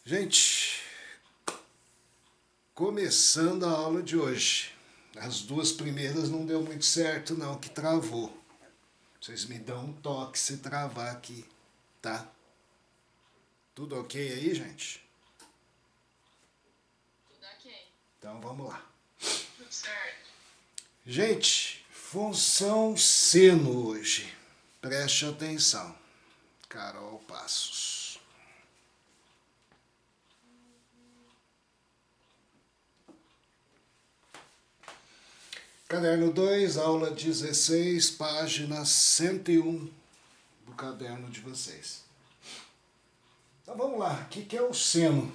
Gente, começando a aula de hoje. As duas primeiras não deu muito certo não, que travou. Vocês me dão um toque se travar aqui, tá? Tudo ok aí, gente? Tudo ok. Então vamos lá. Tudo certo. Gente, função seno hoje. Preste atenção. Carol Passos. Caderno 2, aula 16, página 101 do caderno de vocês. Então vamos lá, o que é o seno?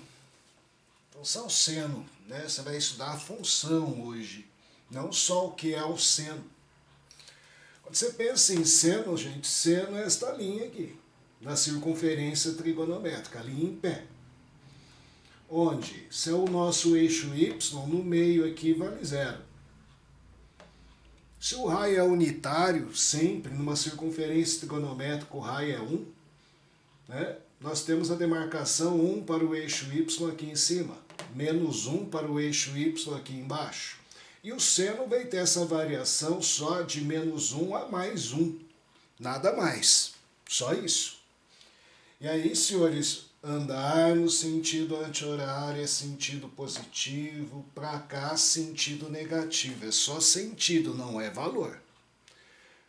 Função seno, né? Você vai estudar a função hoje, não só o que é o seno. Quando você pensa em seno, gente, seno é esta linha aqui, da circunferência trigonométrica, a linha em pé. Onde, se é o nosso eixo Y, no meio aqui vale zero. Se o raio é unitário, sempre, numa circunferência trigonométrica, o raio é 1, né? Nós temos a demarcação 1 para o eixo Y aqui em cima, menos 1 para o eixo Y aqui embaixo. E o seno vai ter essa variação só de menos 1 a mais 1. Nada mais, só isso. E aí, senhores, andar no sentido anti-horário é sentido positivo, para cá sentido negativo, é só sentido, não é valor.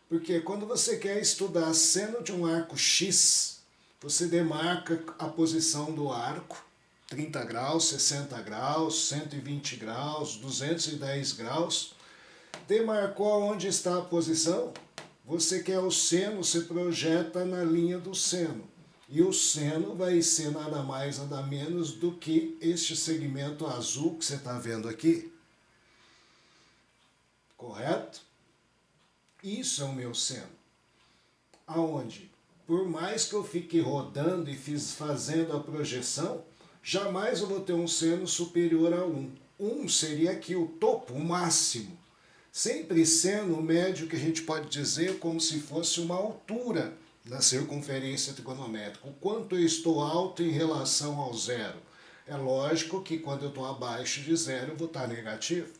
Porque quando você quer estudar seno de um arco X, você demarca a posição do arco, 30 graus, 60 graus, 120 graus, 210 graus. Demarcou onde está a posição, você quer o seno, você projeta na linha do seno. E o seno vai ser nada mais, nada menos do que este segmento azul que você está vendo aqui. Correto? Isso é o meu seno. Aonde? Por mais que eu fique rodando e fazendo a projeção, jamais eu vou ter um seno superior a 1. 1 seria aqui o topo, o máximo. Sempre seno médio que a gente pode dizer como se fosse uma altura da circunferência trigonométrica. O quanto eu estou alto em relação ao zero. É lógico que quando eu estou abaixo de zero eu vou estar negativo.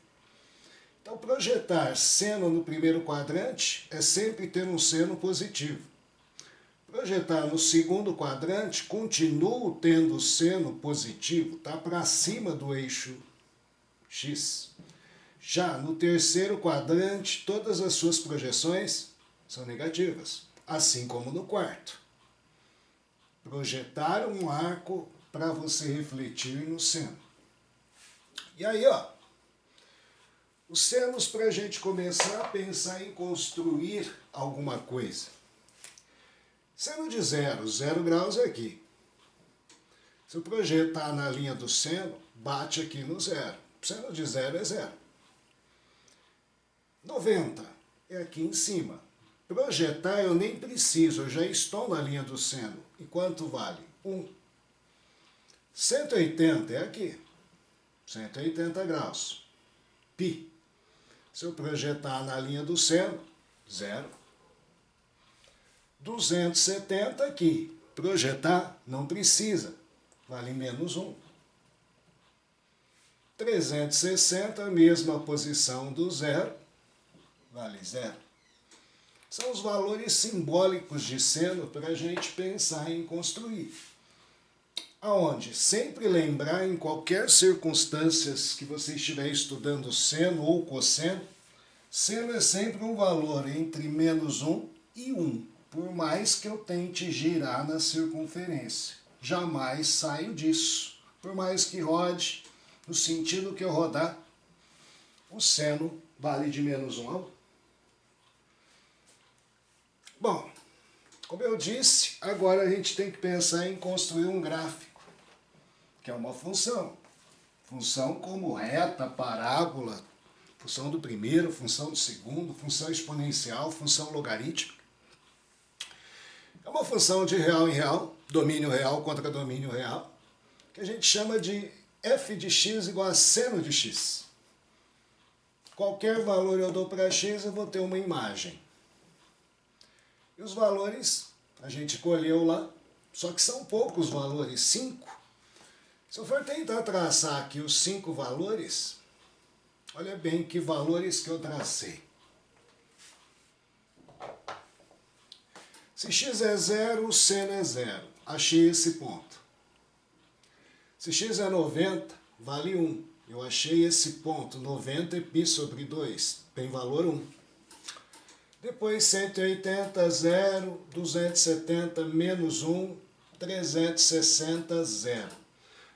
Então projetar seno no primeiro quadrante é sempre ter um seno positivo. Projetar no segundo quadrante, continuo tendo seno positivo, está para cima do eixo X. Já no terceiro quadrante, todas as suas projeções são negativas, assim como no quarto. Projetar um arco para você refletir no seno. E aí, ó, os senos para a gente começar a pensar em construir alguma coisa. Seno de 0 graus é aqui. Se eu projetar na linha do seno, bate aqui no 0. Seno de 0 é 0. 90 é aqui em cima. Projetar eu nem preciso, eu já estou na linha do seno. E quanto vale? 1. 180 é aqui. 180 graus. Π. Se eu projetar na linha do seno, 0. 270 aqui. Projetar não precisa. Vale menos 1. 360, mesma posição do 0. Vale 0. São os valores simbólicos de seno para a gente pensar em construir. Aonde? Sempre lembrar em qualquer circunstância que você estiver estudando seno ou cosseno, seno é sempre um valor entre menos 1 e 1, por mais que eu tente girar na circunferência. Jamais saio disso. Por mais que rode, no sentido que eu rodar, o seno vale de menos 1 a 1. Bom, como eu disse, agora a gente tem que pensar em construir um gráfico, que é uma função. Função como reta, parábola, função do primeiro, função do segundo, função exponencial, função logarítmica. É uma função de real em real, domínio real contra domínio real, que a gente chama de f de x igual a seno de x. Qualquer valor eu dou para x, eu vou ter uma imagem. E os valores a gente colheu lá, só que são poucos valores, 5. Se eu for tentar traçar aqui os 5 valores, olha bem que valores que eu tracei. Se x é 0, seno é 0. Achei esse ponto. Se x é 90, vale 1. Eu achei esse ponto, 90 é π sobre 2. Tem valor 1. Depois 180, 0. 270, menos 1. 360, 0.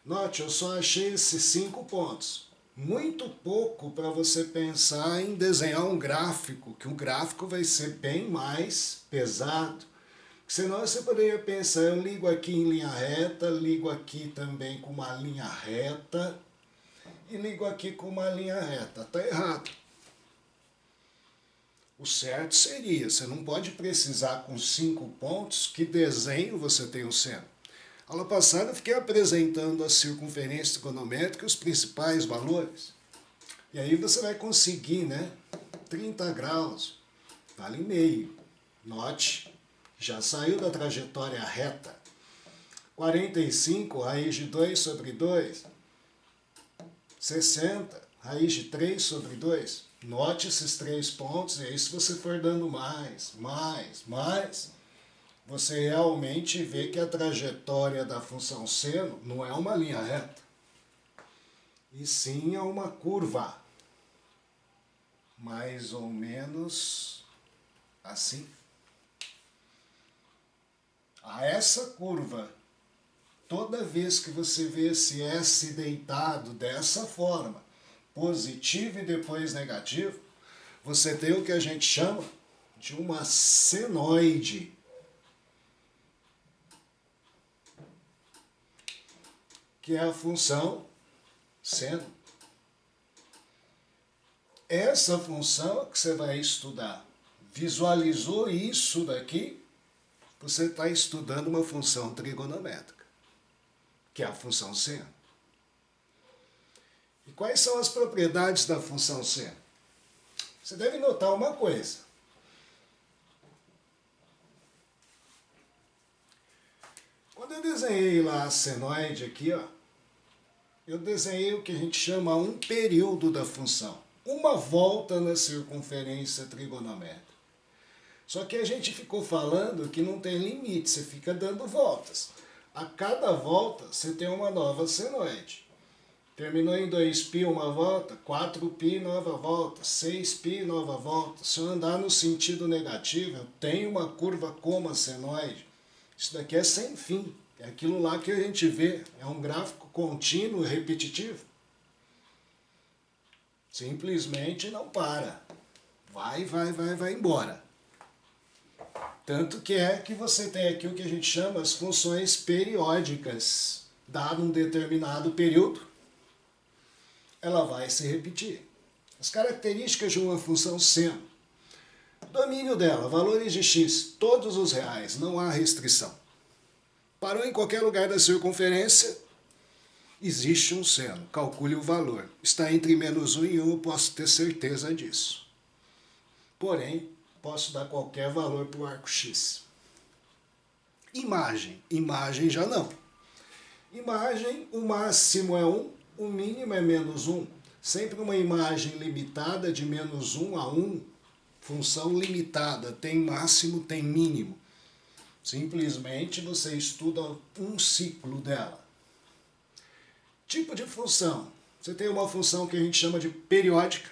Note, eu só achei esses 5 pontos. Muito pouco para você pensar em desenhar um gráfico, que o gráfico vai ser bem mais pesado. Senão você poderia pensar, eu ligo aqui em linha reta, ligo aqui também com uma linha reta e ligo aqui com uma linha reta. Está errado. O certo seria, você não pode precisar com 5 pontos, que desenho você tem o seno. Aula passada eu fiquei apresentando a circunferência trigonométrica e os principais valores. E aí você vai conseguir, né? 30 graus, vale meio. Note, já saiu da trajetória reta. 45, raiz de 2 sobre 2. 60, raiz de 3 sobre 2. Note esses 3 pontos, e aí se você for dando mais, você realmente vê que a trajetória da função seno não é uma linha reta, e sim é uma curva, mais ou menos assim. A essa curva, toda vez que você vê esse S deitado dessa forma, positivo e depois negativo, você tem o que a gente chama de uma senoide. Que é a função seno. Essa função que você vai estudar. Visualizou isso daqui? Você está estudando uma função trigonométrica, que é a função seno. E quais são as propriedades da função seno? Você deve notar uma coisa. Quando eu desenhei lá a senoide aqui, ó, eu desenhei o que a gente chama um período da função. Uma volta na circunferência trigonométrica. Só que a gente ficou falando que não tem limite, você fica dando voltas. A cada volta você tem uma nova senoide. Terminou em 2π uma volta, 4π nova volta, 6π nova volta. Se eu andar no sentido negativo, eu tenho uma curva como a senoide. Isso daqui é sem fim. É aquilo lá que a gente vê. É um gráfico contínuo e repetitivo. Simplesmente não para. Vai embora. Tanto que é que você tem aqui o que a gente chama as funções periódicas. Dado um determinado período, ela vai se repetir. As características de uma função seno. Domínio dela, valores de x, todos os reais, não há restrição. Parou em qualquer lugar da circunferência, existe um seno, calcule o valor. Está entre menos 1 e 1, eu posso ter certeza disso. Porém, posso dar qualquer valor para o arco x. Imagem já não. Imagem, o máximo é 1, o mínimo é menos 1. Sempre uma imagem limitada de menos 1 a 1, função limitada, tem máximo, tem mínimo. Simplesmente você estuda um ciclo dela. Tipo de função. Você tem uma função que a gente chama de periódica.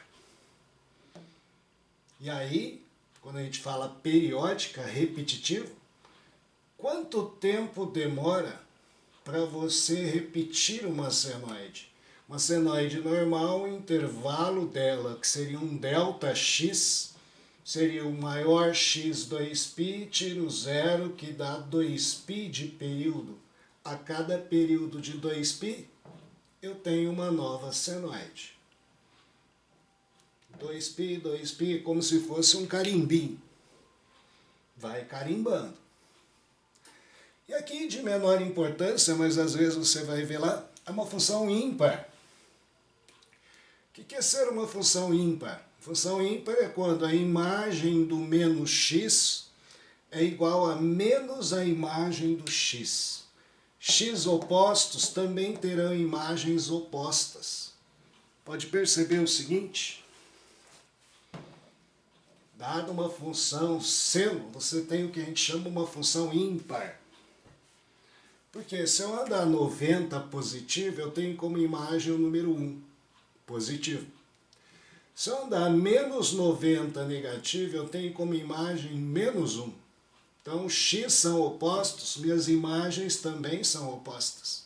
E aí, quando a gente fala periódica, repetitivo, quanto tempo demora para você repetir uma senoide? Uma senoide normal, o intervalo dela, que seria um ΔX, seria o maior x 2π, tiro 0, que dá 2π de período. A cada período de 2π, eu tenho uma nova senoide. 2π, como se fosse um carimbinho. Vai carimbando. E aqui, de menor importância, mas às vezes você vai ver lá, é uma função ímpar. O que é ser uma função ímpar? Função ímpar é quando a imagem do menos x é igual a menos a imagem do x. X opostos também terão imagens opostas. Pode perceber o seguinte? Dada uma função seno, você tem o que a gente chama uma função ímpar. Porque se eu andar 90 positivo, eu tenho como imagem o número 1, positivo. Se eu andar menos 90 negativo, eu tenho como imagem menos 1. Então, x são opostos, minhas imagens também são opostas.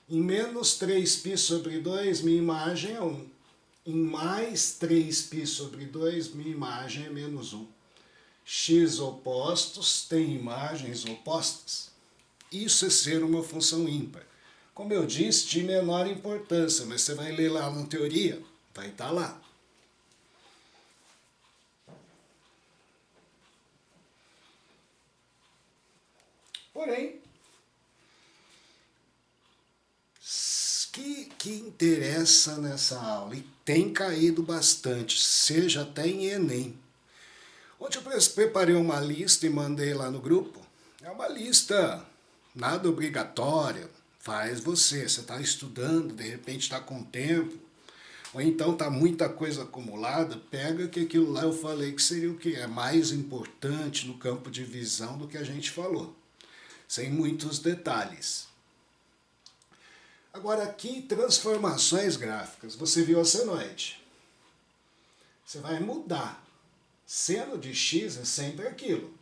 Em menos 3π sobre 2, minha imagem é 1. Em mais 3π sobre 2, minha imagem é menos 1. X opostos têm imagens opostas. Isso é ser uma função ímpar. Como eu disse, de menor importância, mas você vai ler lá na teoria, vai estar lá. Porém, que interessa nessa aula, e tem caído bastante, seja até em Enem. Ontem eu preparei uma lista e mandei lá no grupo. É uma lista nada obrigatória, faz você está estudando, de repente está com tempo, ou então está muita coisa acumulada, pega que aquilo lá eu falei que seria o que é mais importante no campo de visão do que a gente falou, sem muitos detalhes. Agora aqui, transformações gráficas, você viu a senoide, você vai mudar, seno de x é sempre aquilo.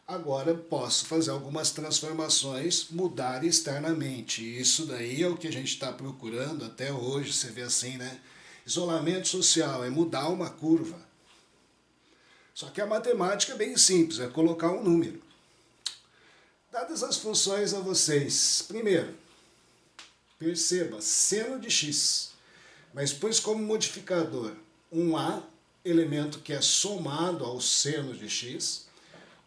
Agora posso fazer algumas transformações, mudar externamente. Isso daí é o que a gente está procurando até hoje, você vê assim, né? Isolamento social é mudar uma curva. Só que a matemática é bem simples, é colocar um número. Dadas as funções a vocês, primeiro, perceba, seno de x, mas pus como modificador um a, elemento que é somado ao seno de x,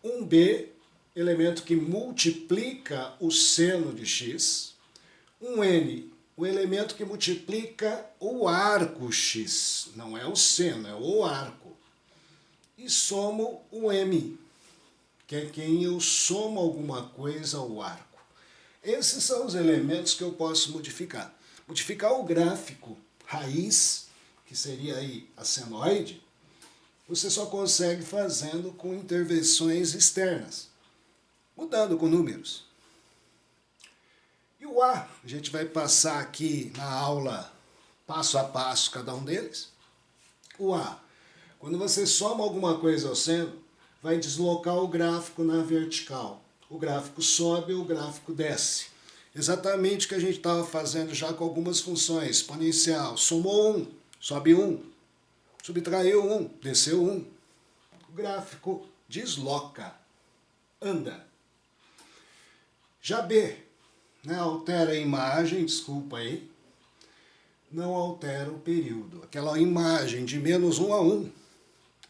um b, elemento que multiplica o seno de x, um n, o elemento que multiplica o arco x, não é o seno, é o arco, e somo o m, que é quem eu somo alguma coisa ao arco. Esses são os elementos que eu posso modificar. Modificar o gráfico raiz, que seria aí a senoide, você só consegue fazendo com intervenções externas, mudando com números. E o A, a gente vai passar aqui na aula passo a passo cada um deles. O A, quando você soma alguma coisa ao seno, vai deslocar o gráfico na vertical. O gráfico sobe, o gráfico desce. Exatamente o que a gente estava fazendo já com algumas funções. Exponencial, somou 1, sobe 1. Subtraiu 1, desceu 1. O gráfico desloca, anda. Já B, né, altera a imagem, desculpa aí, não altera o período. Aquela imagem de menos 1 a 1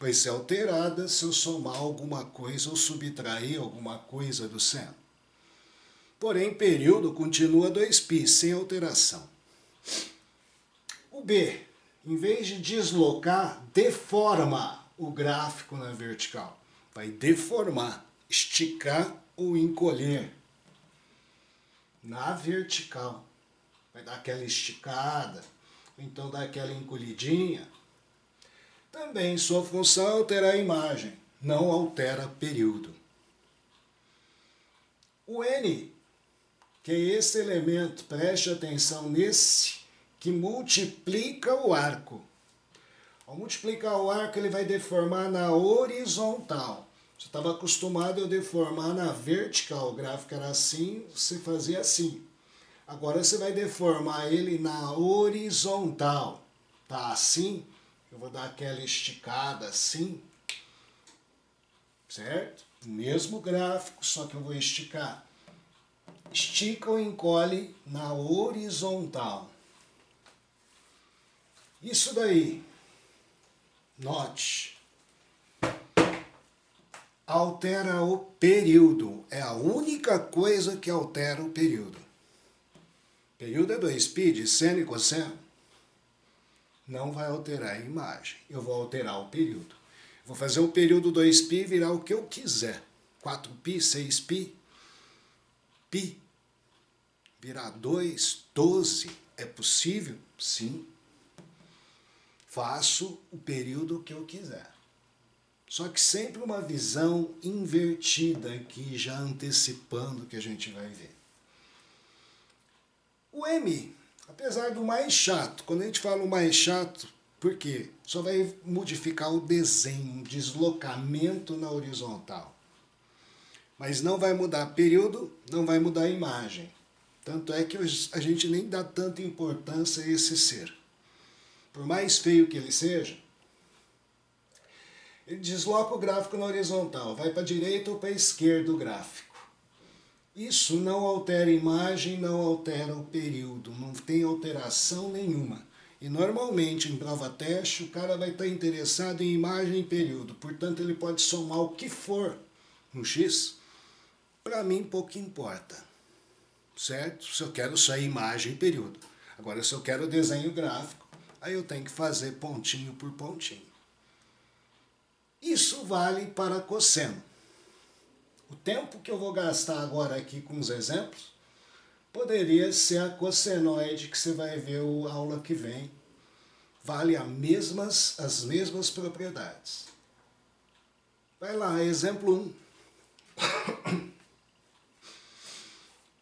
vai ser alterada se eu somar alguma coisa ou subtrair alguma coisa do seno. Porém, período continua 2π, sem alteração. O B, em vez de deslocar, deforma o gráfico na vertical. Vai deformar, esticar ou encolher na vertical. Vai dar aquela esticada, ou então dar aquela encolhidinha. Também sua função é alterar a imagem, não altera período. O N, que é esse elemento, preste atenção nesse, que multiplica o arco. Ao multiplicar o arco, ele vai deformar na horizontal. Você estava acostumado a deformar na vertical. O gráfico era assim, você fazia assim. Agora você vai deformar ele na horizontal. Tá assim? Eu vou dar aquela esticada assim. Certo? O mesmo gráfico, só que eu vou esticar. Estica ou encolhe na horizontal. Isso daí, note, altera o período. É a única coisa que altera o período. Período é 2π de seno e cosseno. Não vai alterar a imagem. Eu vou alterar o período. Vou fazer o período 2π virar o que eu quiser. 4π, 6π, π. virar 2, 12, é possível? Sim. Faço o período que eu quiser. Só que sempre uma visão invertida aqui, já antecipando o que a gente vai ver. O M, apesar do mais chato, quando a gente fala o mais chato, por quê? Só vai modificar o desenho, um deslocamento na horizontal. Mas não vai mudar período, não vai mudar a imagem. Tanto é que a gente nem dá tanta importância a esse ser. Por mais feio que ele seja, ele desloca o gráfico na horizontal, vai para a direita ou para a esquerda o gráfico. Isso não altera a imagem, não altera o período, não tem alteração nenhuma. E normalmente em prova teste o cara vai estar interessado em imagem e período, portanto ele pode somar o que for no X, para mim pouco importa, certo? Se eu quero só imagem e período. Agora se eu quero desenho gráfico, aí eu tenho que fazer pontinho por pontinho. Isso vale para cosseno. O tempo que eu vou gastar agora aqui com os exemplos poderia ser a cossenoide que você vai ver a aula que vem. Vale as mesmas propriedades. Vai lá, exemplo 1.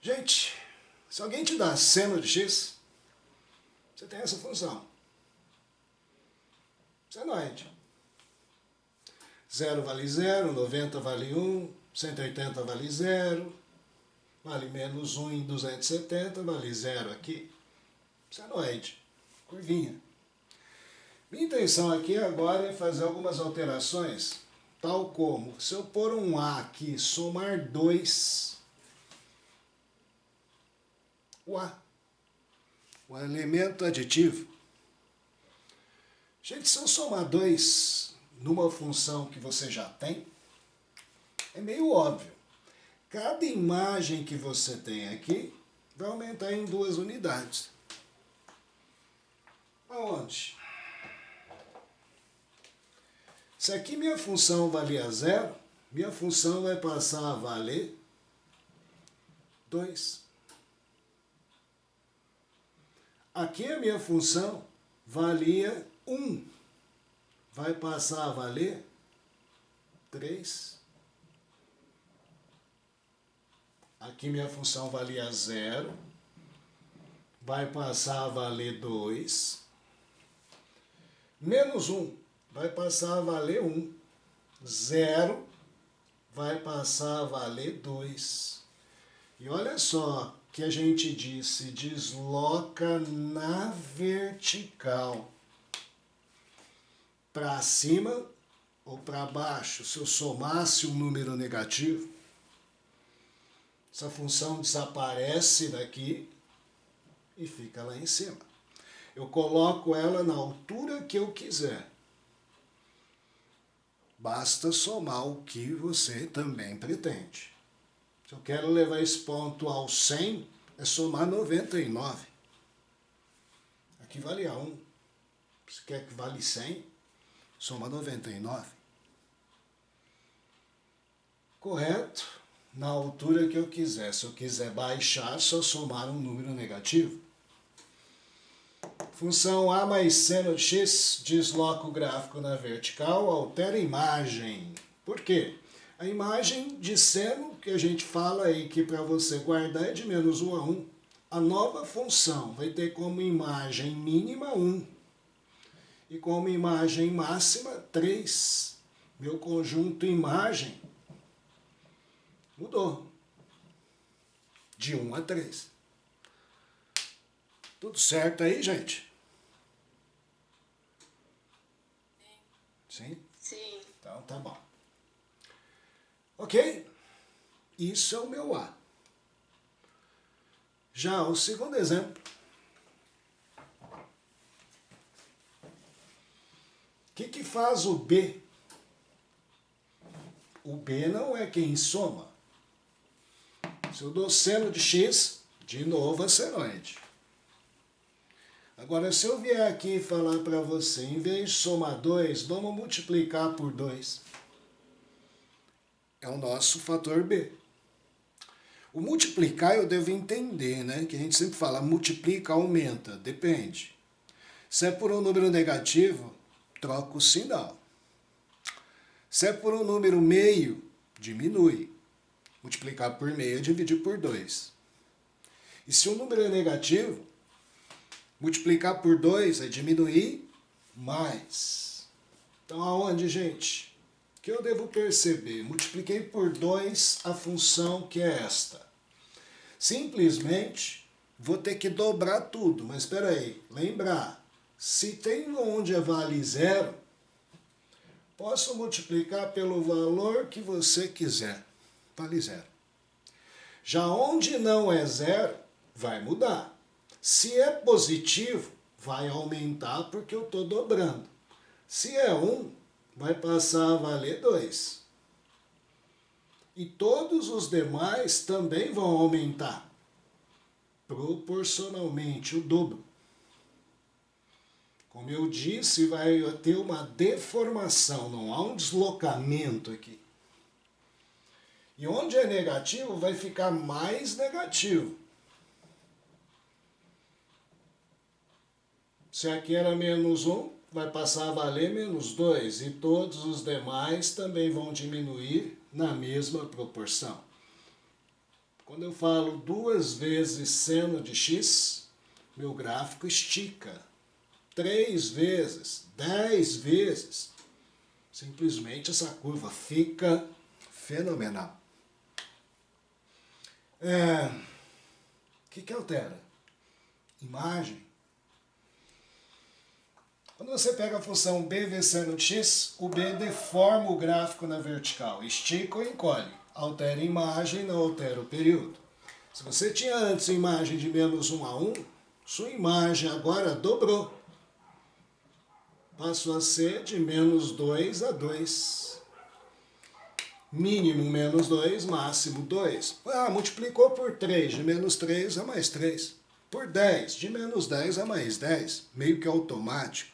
Gente, se alguém te dá seno de x, você tem essa função. Senoide. 0 vale 0, 90 vale 1, 180 vale 0, vale menos 1 em 270, vale 0 aqui. Senoide, curvinha. Minha intenção aqui agora é fazer algumas alterações, tal como, se eu pôr um A aqui, somar 2, o A, o elemento aditivo. Gente, se eu somar 2 numa função que você já tem, é meio óbvio. Cada imagem que você tem aqui vai aumentar em 2 unidades. Aonde? Se aqui minha função valia 0, minha função vai passar a valer 2. Aqui a minha função valia 1. Vai passar a valer 3. Aqui minha função valia 0. Vai passar a valer 2. Menos 1 vai passar a valer 1. 0 vai passar a valer 2. E olha só que a gente disse, desloca na vertical. Para cima ou para baixo, se eu somasse um número negativo, essa função desaparece daqui e fica lá em cima. Eu coloco ela na altura que eu quiser. Basta somar o que você também pretende. Se eu quero levar esse ponto ao 100, é somar 99. Aqui vale a 1. Se quer que vale 100, soma 99. Correto? Na altura que eu quiser. Se eu quiser baixar, só somar um número negativo. Função A mais seno de x desloca o gráfico na vertical, altera a imagem. Por quê? A imagem de seno que a gente fala aí que para você guardar é de menos 1 a 1. A nova função vai ter como imagem mínima 1 e como imagem máxima 3. Meu conjunto imagem mudou de 1 a 3. Tudo certo aí, gente? Sim? Sim. Então tá bom. Ok? Isso é o meu A. Já o segundo exemplo. O que faz o B? O B não é quem soma. Se eu dou seno de x, de novo a senoide. Agora, se eu vier aqui e falar para você, em vez de somar 2, vamos multiplicar por 2. É o nosso fator B. O multiplicar eu devo entender, né? Que a gente sempre fala multiplica, aumenta, depende. Se é por um número negativo, troca o sinal. Se é por um número meio, diminui. Multiplicar por meio é dividir por 2. E se o número é negativo, multiplicar por 2 é diminuir mais. Então aonde, gente? O que eu devo perceber? Multipliquei por 2 a função que é esta. Simplesmente vou ter que dobrar tudo, mas espera aí, lembrar, se tem onde vale 0, posso multiplicar pelo valor que você quiser, vale 0. Já onde não é 0, vai mudar. Se é positivo, vai aumentar porque eu estou dobrando. Se é 1, vai passar a valer 2. E todos os demais também vão aumentar, proporcionalmente, o dobro. Como eu disse, vai ter uma deformação, não há um deslocamento aqui. E onde é negativo, vai ficar mais negativo. Se aqui era menos 1, vai passar a valer menos 2, e todos os demais também vão diminuir na mesma proporção. Quando eu falo 2 vezes seno de x, meu gráfico estica. 3 vezes, 10 vezes, simplesmente essa curva fica fenomenal. O que altera? Imagem. Quando você pega a função b vezes seno de x, o b deforma o gráfico na vertical, estica ou encolhe. Altera a imagem, não altera o período. Se você tinha antes a imagem de menos 1 a 1, sua imagem agora dobrou. Passou a ser de menos 2 a 2. Mínimo menos 2, máximo 2. Multiplicou por 3, de menos 3 a mais 3. Por 10, de menos 10 a mais 10. Meio que automático.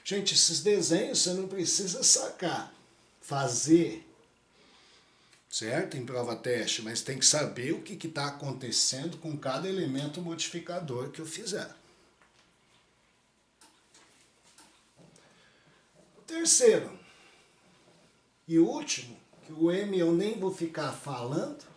Gente, esses desenhos você não precisa sacar, fazer, certo? Em prova-teste, mas tem que saber o que está acontecendo com cada elemento modificador que eu fizer. O terceiro e último, que o M eu nem vou ficar falando,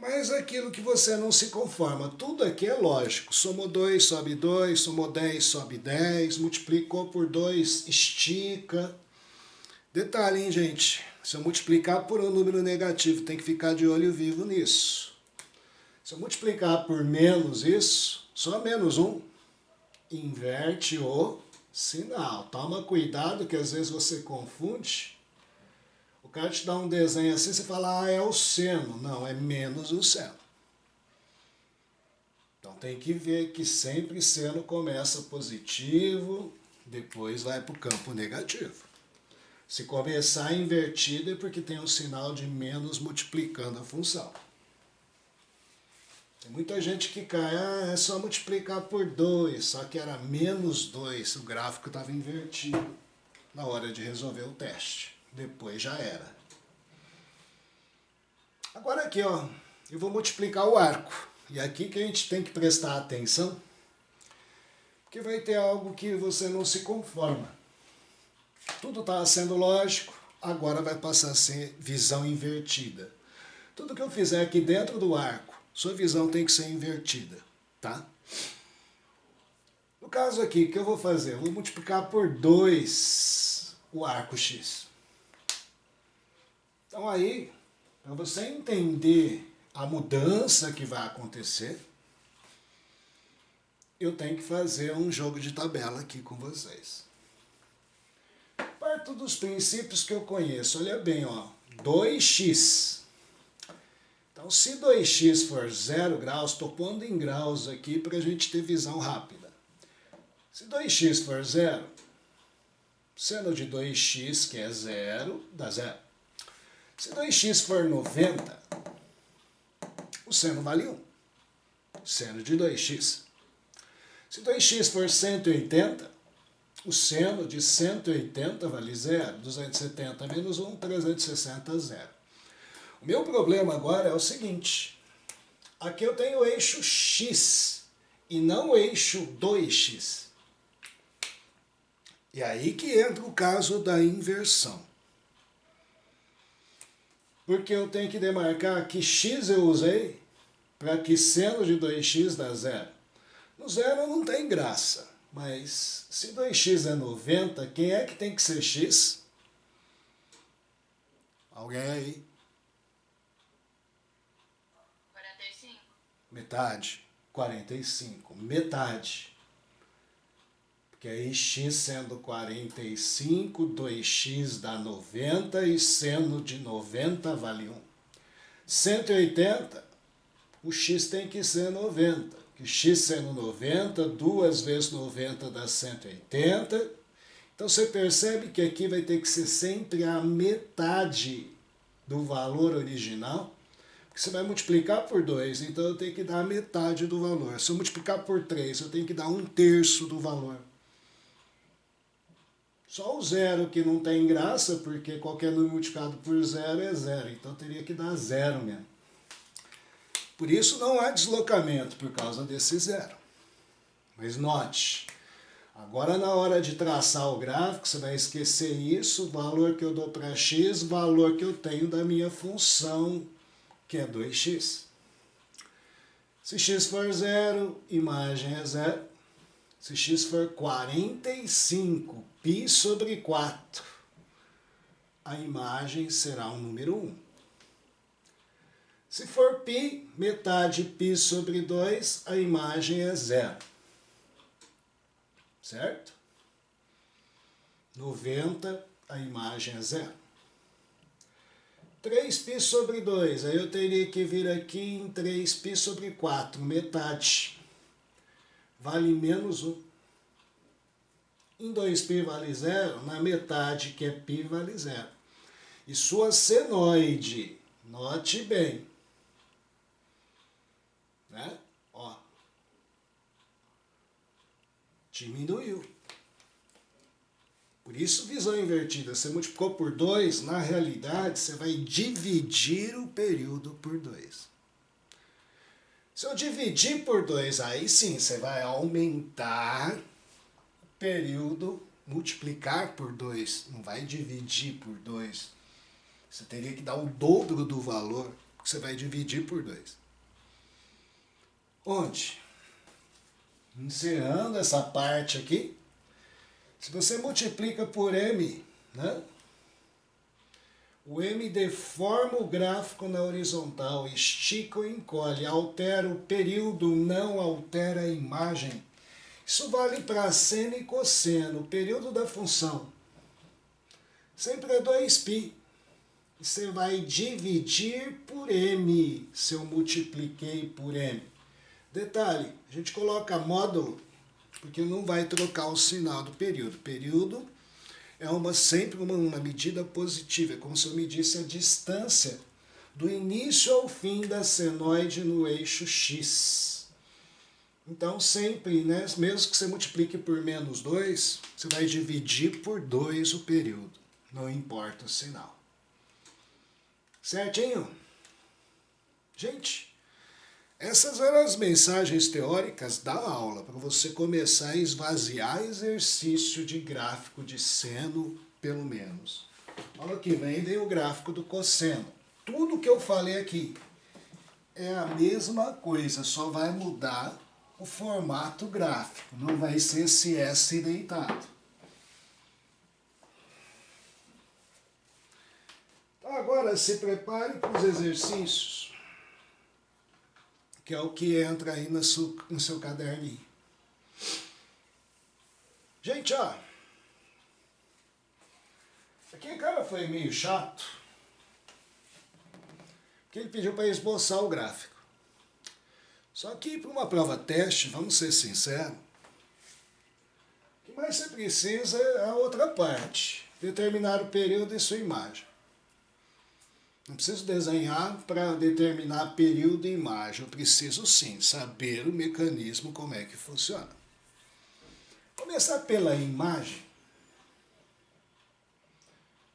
mas aquilo que você não se conforma. Tudo aqui é lógico. Somou 2, sobe 2. Somou 10, sobe 10. Multiplicou por 2, estica. Detalhe, hein, gente? Se eu multiplicar por um número negativo, tem que ficar de olho vivo nisso. Se eu multiplicar por menos isso, só menos 1, inverte o sinal. Toma cuidado que às vezes você confunde. O cara te dá um desenho assim, você fala, é o seno. Não, é menos o seno. Então tem que ver que sempre seno começa positivo, depois vai para o campo negativo. Se começar invertido é porque tem um sinal de menos multiplicando a função. Tem muita gente que cai, é só multiplicar por 2, só que era menos 2, o gráfico estava invertido na hora de resolver o teste. Depois já era. Agora aqui, ó, eu vou multiplicar o arco. E aqui que a gente tem que prestar atenção, porque vai ter algo que você não se conforma. Tudo está sendo lógico, agora vai passar a ser visão invertida. Tudo que eu fizer aqui dentro do arco, sua visão tem que ser invertida, tá? No caso aqui, o que eu vou fazer? Eu vou multiplicar por 2 o arco X. Então aí, para você entender a mudança que vai acontecer, eu tenho que fazer um jogo de tabela aqui com vocês. Parto dos princípios que eu conheço. Olha bem, ó, 2x. Então, se 2x for 0 graus, estou pondo em graus aqui para a gente ter visão rápida. Se 2x for 0, seno de 2x, que é 0, dá 0. Se 2x for 90, o seno vale 1. Seno de 2x. Se 2x for 180, O seno de 180 vale 0, 270 menos 1, 360, 0. O meu problema agora é o seguinte, aqui eu tenho o eixo x e não o eixo 2x. E aí que entra o caso da inversão. Porque eu tenho que demarcar que x eu usei para que seno de 2x dá 0. No zero não tem graça. Mas se 2x é 90, quem é que tem que ser x? Alguém aí? 45. Metade. 45. Metade. Porque aí x sendo 45, 2x dá 90 e seno de 90 vale 1. 180, o x tem que ser 90. Que x sendo 90, 2 vezes 90 dá 180. Então você percebe que aqui vai ter que ser sempre a metade do valor original. Porque você vai multiplicar por 2, então eu tenho que dar a metade do valor. Se eu multiplicar por 3, eu tenho que dar 1/3 do valor. Só o zero que não tem graça, porque qualquer número multiplicado por zero é zero. Então teria que dar zero mesmo. Por isso não há deslocamento por causa desse zero. Mas note, agora na hora de traçar o gráfico, você vai esquecer isso, valor que eu dou para x, valor que eu tenho da minha função, que é 2x. Se x for zero, imagem é zero. Se x for 45, π sobre 4, a imagem será o número 1. Se for π, metade π sobre 2, a imagem é 0. Certo? 90, a imagem é 0. 3π sobre 2, aí eu teria que vir aqui em 3π sobre 4, metade. Vale menos 1. Em 2π vale 0, na metade que é π vale 0. E sua senoide, note bem, né? Ó, diminuiu. Por isso, visão invertida. Você multiplicou por 2, na realidade, você vai dividir o período por 2. Se eu dividir por 2, aí sim, você vai aumentar o período, multiplicar por 2. Não vai dividir por 2. Você teria que dar o dobro do valor, que você vai dividir por 2. Onde? Encerrando essa parte aqui, se você multiplica por m, né? O m deforma o gráfico na horizontal, estica ou encolhe, altera o período, não altera a imagem. Isso vale para seno e cosseno. O período da função sempre é 2π. Você vai dividir por m, se eu multipliquei por m. Detalhe, a gente coloca módulo, porque não vai trocar o sinal do período. Período é sempre uma medida positiva, é como se eu medisse a distância do início ao fim da senoide no eixo x. Então sempre, né, mesmo que você multiplique por menos 2, você vai dividir por 2 o período, não importa o sinal. Certinho? Gente, essas eram as mensagens teóricas da aula, para você começar a esvaziar exercício de gráfico de seno, pelo menos. Aula que vem o gráfico do cosseno. Tudo que eu falei aqui é a mesma coisa, só vai mudar o formato gráfico, não vai ser esse S deitado. Então agora se prepare para os exercícios, que é o que entra aí no seu caderninho. Gente, ó, aqui o cara foi meio chato, porque ele pediu para esboçar o gráfico. Só que para uma prova teste, vamos ser sinceros, o que mais você precisa é a outra parte, determinar o período e sua imagem. Não preciso desenhar para determinar período e imagem, eu preciso sim saber o mecanismo, como é que funciona. Começar pela imagem.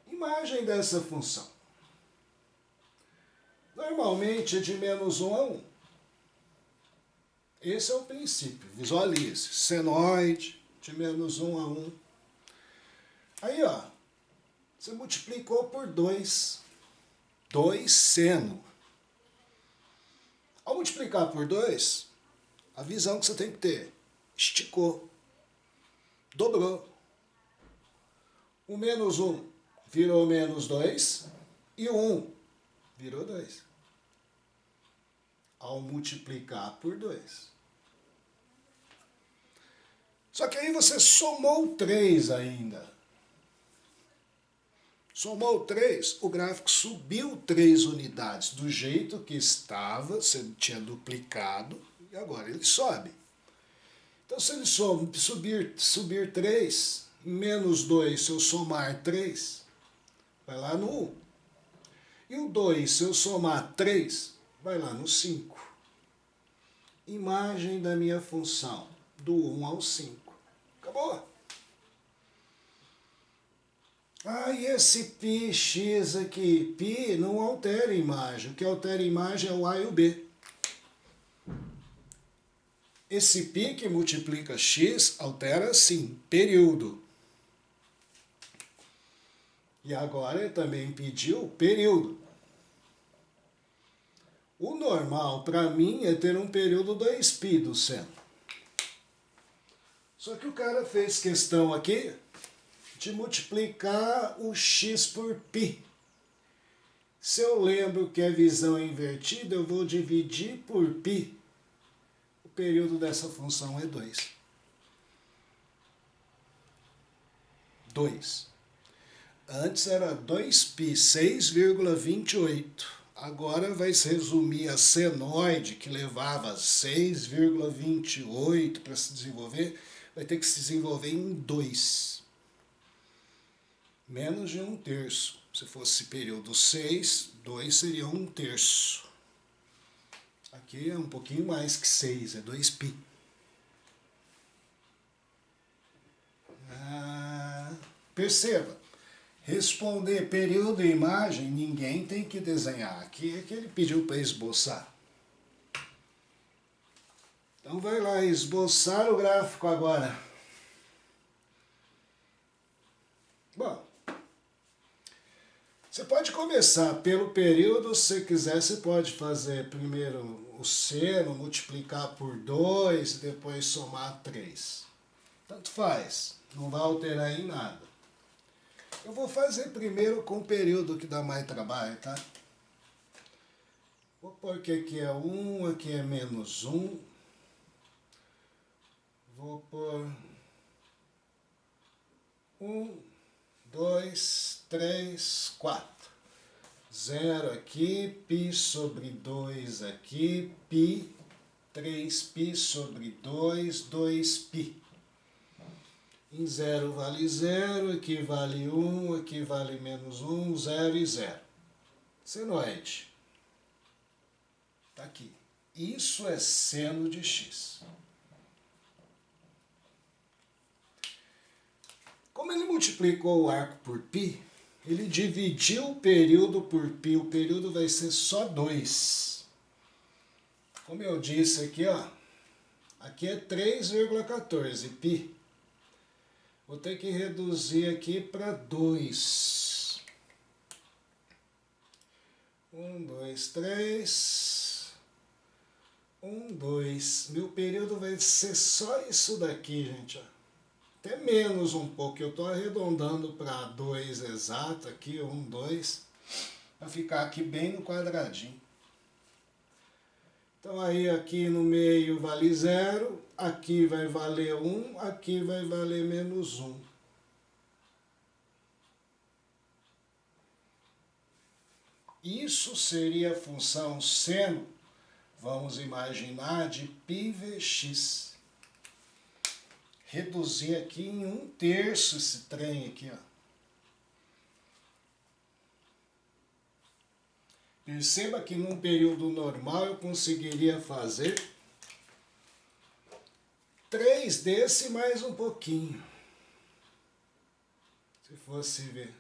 Imagem dessa função. Normalmente é de menos 1 a 1. Esse é o princípio. Visualize. Senoide de menos 1 a 1. Aí, ó, você multiplicou por 2. 2 seno. Ao multiplicar por 2, a visão que você tem que ter, esticou, dobrou. O menos 1 virou menos 2 e o 1 virou 2. Ao multiplicar por 2. Só que aí você somou 3 ainda. Somou 3, o gráfico subiu 3 unidades. Do jeito que estava, você tinha duplicado, e agora ele sobe. Então, se ele subir 3, menos 2, se eu somar 3, vai lá no 1. E o 2, se eu somar 3, vai lá no 5. Imagem da minha função, do 1 ao 5. Acabou. Ah, e esse πx aqui? Π não altera a imagem. O que altera a imagem é o A e o B. Esse π que multiplica x altera, sim, período. E agora ele também pediu período. O normal para mim é ter um período 2π do seno. Só que o cara fez questão aqui de multiplicar o x por π. Se eu lembro que é visão invertida, eu vou dividir por π. O período dessa função é 2. 2. Antes era 2π, 6,28. Agora vai se resumir a senoide, que levava 6,28 para se desenvolver, vai ter que se desenvolver em 2. Menos de 1/3. Se fosse período 6, 2 seria 1/3. Aqui é um pouquinho mais que 6, é 2π. Perceba, responder período e imagem, ninguém tem que desenhar. Aqui é que ele pediu para esboçar. Então vai lá, esboçar o gráfico agora. Bom, você pode começar pelo período, se você quiser, você pode fazer primeiro o seno, multiplicar por 2 e depois somar 3. Tanto faz, não vai alterar em nada. Eu vou fazer primeiro com o período que dá mais trabalho, tá? Vou pôr que aqui é 1, aqui é menos 1. Vou pôr 1, 2, 3, 4. 0 aqui, π sobre 2 aqui, π, 3π sobre 2, 2π. Em 0 vale 0, aqui vale 1, aqui vale menos 1, 0 e 0. Senoide. Está aqui. Isso é seno de x. Como ele multiplicou o arco por π, ele dividiu o período por π. O período vai ser só 2. Como eu disse aqui, ó, aqui é 3,14 π. Vou ter que reduzir aqui para 2. 1, 2, 3. 1, 2. Meu período vai ser só isso daqui, gente, ó. Até menos um pouco, eu estou arredondando para 2 exato aqui, 1, 2, para ficar aqui bem no quadradinho. Então aí aqui no meio vale 0, aqui vai valer 1, aqui vai valer menos 1. Isso seria a função seno, vamos imaginar, de πvx. Reduzir aqui em 1/3 esse trem aqui, ó. Perceba que num período normal eu conseguiria fazer 3 desse mais um pouquinho. Se fosse ver.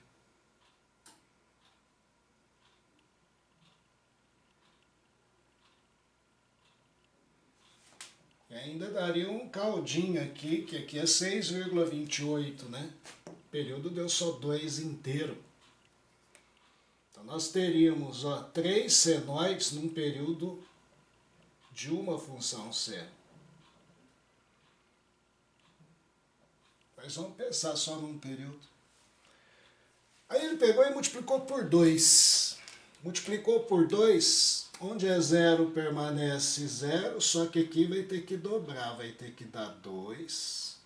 E ainda daria um caldinho aqui, que aqui é 6,28, né? O período deu só 2 inteiro. Então nós teríamos, ó, 3 senoides num período de uma função seno. Mas vamos pensar só num período. Aí ele pegou e multiplicou por 2. Multiplicou por 2, onde é 0 permanece 0, só que aqui vai ter que dobrar, vai ter que dar 2.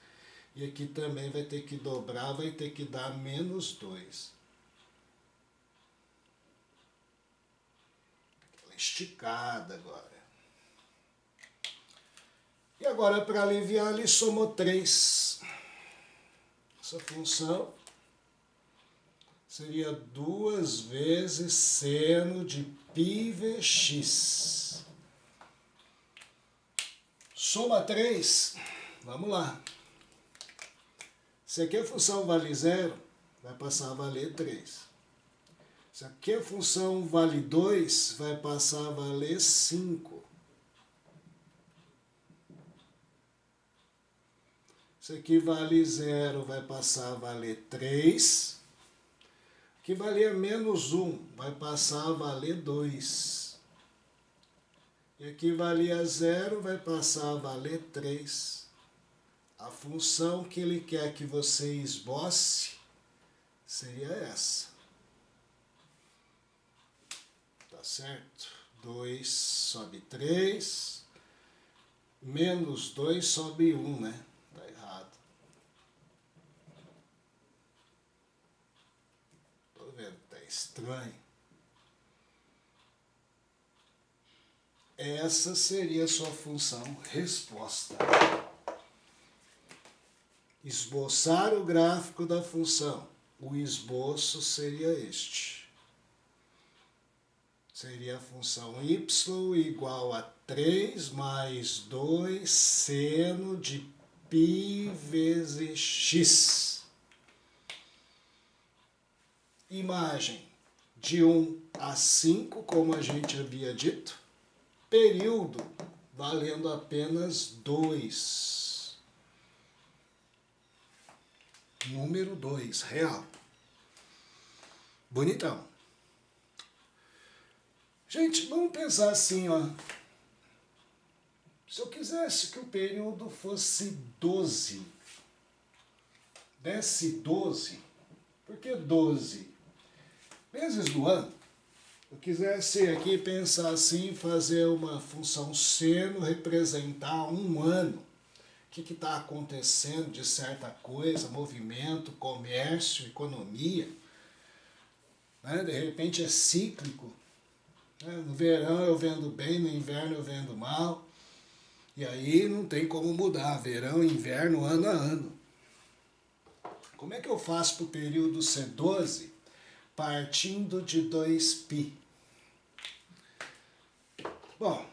E aqui também vai ter que dobrar, vai ter que dar menos 2. Aquela esticada agora. E agora, para aliviar, ele somou 3. Essa função seria 2 vezes seno de π vezes x. Soma 3. Vamos lá. Se aqui a função vale 0, vai passar a valer 3. Se aqui a função vale 2, vai passar a valer 5. Se aqui vale 0, vai passar a valer 3. Aqui valia menos 1, vai passar a valer 2. E aqui valia 0, vai passar a valer 3. A função que ele quer que você esboce seria essa. Tá certo? 2 sobe 3, menos 2 sobe 1, né? Tá errado. Tô vendo, tá estranho. Essa seria a sua função resposta. Esboçar o gráfico da função. O esboço seria este. Seria a função y igual a 3 mais 2 seno de π vezes x. Imagem de 1 a 5, como a gente havia dito. Período valendo apenas 2. Número 2, real. Bonitão. Gente, vamos pensar assim, ó. Se eu quisesse que o período fosse 12, desse 12, por que 12? Meses do ano. Eu quisesse aqui pensar assim, fazer uma função seno, representar um ano. O que está acontecendo de certa coisa, movimento, comércio, economia. Né? De repente é cíclico. Né? No verão eu vendo bem, no inverno eu vendo mal. E aí não tem como mudar, verão, inverno, ano a ano. Como é que eu faço para o período ser 12? Partindo de 2π. Bom,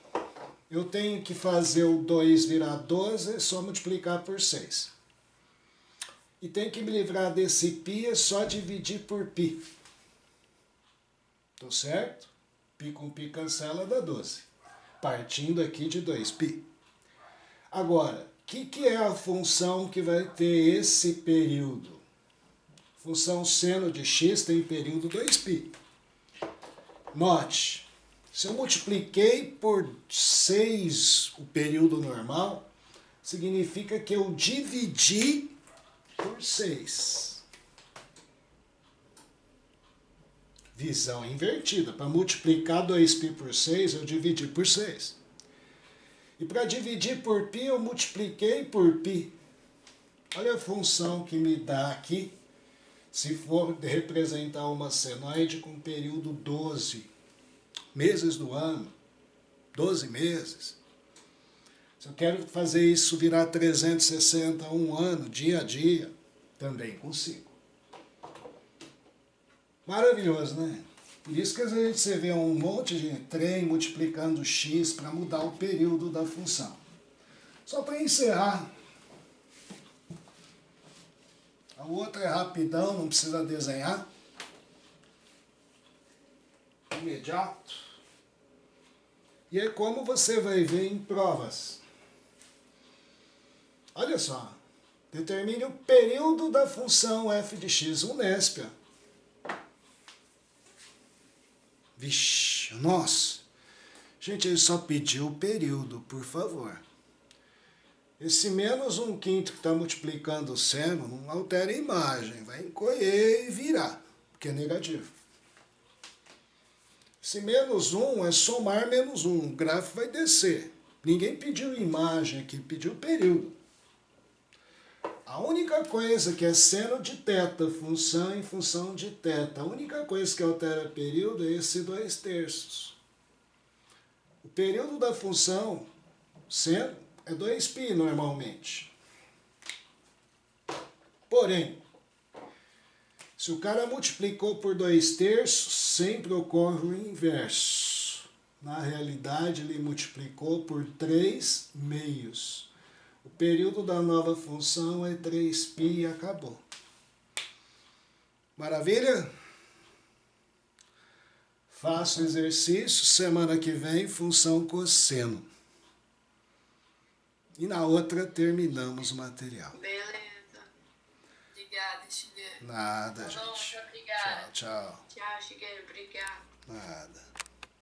eu tenho que fazer o 2 virar 12, é só multiplicar por 6. E tem que me livrar desse π, é só dividir por π. Tô certo? Π com π cancela, dá 12. Partindo aqui de 2π. Agora, o que é a função que vai ter esse período? Função seno de x tem período 2π. Note, se eu multipliquei por 6 o período normal, significa que eu dividi por 6. Visão invertida. Para multiplicar 2π por 6, eu dividi por 6. E para dividir por π, eu multipliquei por π. Olha a função que me dá aqui, se for representar uma senoide com período 12 meses do ano, 12 meses. Se eu quero fazer isso virar 360 um ano, dia a dia, também consigo. Maravilhoso, né? Por isso que às vezes você vê um monte de trem multiplicando x para mudar o período da função. Só para encerrar, A outra é rapidão, não precisa desenhar. Imediato. E é como você vai ver em provas. Olha só. Determine o período da função f de x, Unéspia. Vixe, nossa. Gente, ele só pediu o período, por favor. Esse menos 1/5 que está multiplicando o seno não altera a imagem. Vai encolher e virar, porque é negativo. Esse menos 1 é somar menos 1. O gráfico vai descer. Ninguém pediu imagem aqui, pediu período. A única coisa que é seno de θ, função em função de θ, a única coisa que altera período é esse 2/3. O período da função seno é 2π normalmente. Porém, se o cara multiplicou por 2/3, sempre ocorre o inverso. Na realidade, ele multiplicou por 3/2. O período da nova função é 3π e acabou. Maravilha? Faço exercício, semana que vem, função cosseno. E na outra terminamos o material. Beleza. Obrigada, Shigeru. Nada, Tá bom, gente. muito obrigada. Tchau, tchau. Tchau, Shigeru. Obrigada. Nada.